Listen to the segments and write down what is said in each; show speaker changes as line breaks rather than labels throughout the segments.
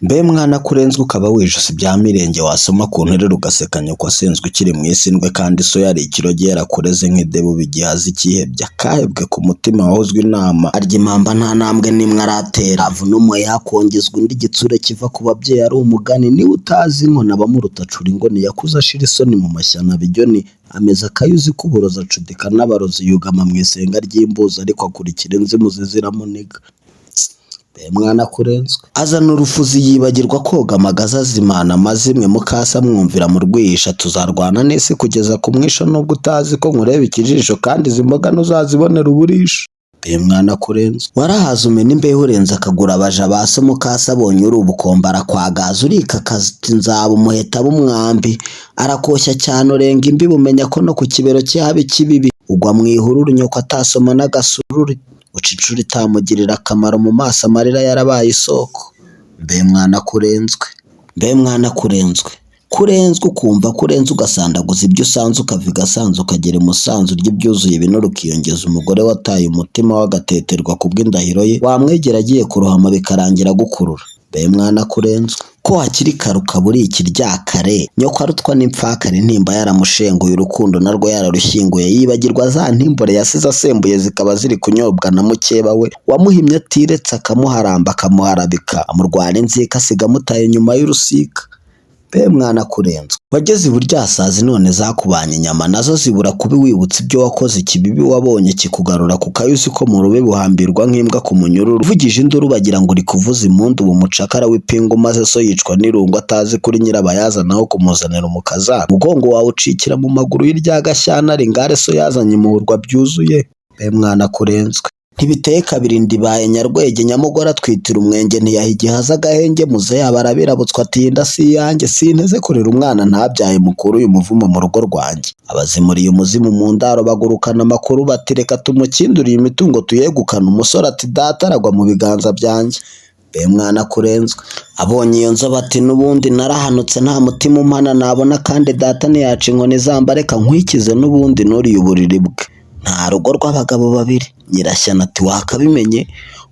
Mbe mwana kurenzwe ukaba wijuse bya mirenge wasoma ku nterero ugaseka nyoko asenzwe ukiri mu isi ndwe kandi so yari ikiroge yarakureze nk'idebu bigihaza ikihebye akahebwe ku mutima wahozwe inama arya impamba nta ntambwe n'imwe aratera avuna umuhe hakongezwa undi gitsure kiva ku babyeyi ari umugani niwe utazi inkoni abamuruta acura ingoni yakuze ashira isoni mu mashyana bijyoni ameza akayuzi k'uburozi acudika n'abarozi yugama mu isenga ry'imbuzi ariko akurikira inzimuzi ziramuniga. Mwana kurenzwe azana urufuzi yibagirwa koga amagaza azimana amazimwe mukasa mwumvira mu rwisha tuzarwana n'isi kugeza ku mwisho nubwo utazi ko nkureba ikijisho kandi izi mboga ntuzazibonera uburisho. Mwana kurenzwe warahaza umena imbeho urenze akagura abaja base mukasa abonye uri ubukombe arakwagaza urika akazi nzaba umuheta b'umwambi arakoshya cyane urenga imbibi umenya ko no ku kibero cye haba ikibibi ugwa mu ihururu nyoko atasoma n'agasururi ucicura itamugirira akamaro mu maso amarira yarabaye isoko. Mwana kurenzwe mwana kurenzwe ukumva kurenze ugasandaguza ibyo usanze ukaviga asanze ukagera imusanzu ry'ibyuzuye ibinure ukiyongeza umugore wataye umutima w'agateterwa kubw'indahiro ye wamwegera agiye kurohama bikarangira gukurura. Mwana kurenzwe ko hakiri karuka buri ikiryakare nyoko arutwa n'impfakare ntimba yaramushenguye urukundo narwo yararushyinguye yibagirwa za ntimbore yasize asembuye zikaba ziri kunyobwa na mukeba we wamuhimye atiretse akamuharamba akamuharabika amurwara inzika asiga amutaye nyuma y'urusika. Mwana kurenzwe wageze iburyasazi none zakubanye inyama nazo zibura kubi wibutse ibyo wakoze ikibibi wabonye kikugarura ku kayuzi ko mu rube buhambirwa nk'imbwa ku munyururu uvugije induru bagira ngo uri kuvuza impundu ubu mucakara w'ipingu maze so yicwa n'irungu atazi kuri nyirabayazanaho kumuzanira umukazana umugongo wawe ucikira mu maguru y'irya gashyana ringare so yazanye imuhurwa byuzuye. Mwana kurenzwe ntibiteye kabiri ndibaye nyarwege nyamugore atwitira umwenge ntiyaha igihaza agahenge muze yaba arabirabutswa atinda si yanjye sinteze kurera umwana ntabyaye mukuru uyu muvumo mu rugo rwanjye abazimuriye umuzimu mu ndaro bagurukana amakuru bati reka tumukinduriye imitungo tuyegukana umusore ati data aragwa mu biganza byanjye. Mwana kurenzwe abonye iyo nzoba ati n'ubundi narahanutse nta mutima umpana nabona kandi data ntiyaca inkoni zamba reka nkwikize n'ubundi nuriye uburiri bwe nta rugo rw'abagabo babiri. Nyirashyana ati wakabimenye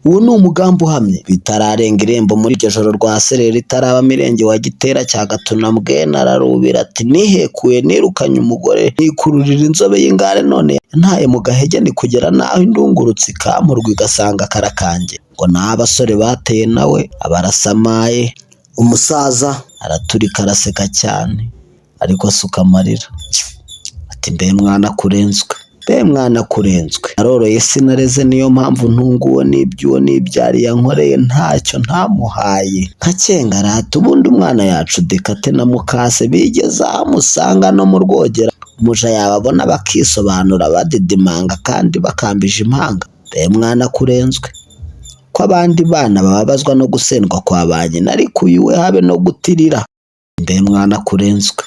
uwo ni umugambi uhamye bitararenga irembo muri iryo joro rwa sereri itaraba mirenge wa gitera cya gatuna mbwena ararubira ati nihekuye nirukanye umugore nikururira inzobe y'ingare none ntaye mu gahege ni kugera naho indungurutse ikamurwa igasanga karakange ngo ni abasore bateye nawe abarasamaye umusaza araturika araseka cyane ariko asuka amarira ati mwana kurenzwe mwana kurenzwe aroroye sinareze niyo mpamvu ntunguwe n'ibyuwo n'ibyari yankoreye ntacyo ntamuhaye nkacenga rata ubundi umwana yacu dekate na mukase bigeze amusanga no mu rwogera umuja yababona bakisobanura badidimanga kandi bakambije impanga. Mwana kurenzwe ko abandi bana bababazwa no gusendwa kwa ba nyina ariko uyu we habe no gutirira. Mwana kurenzwe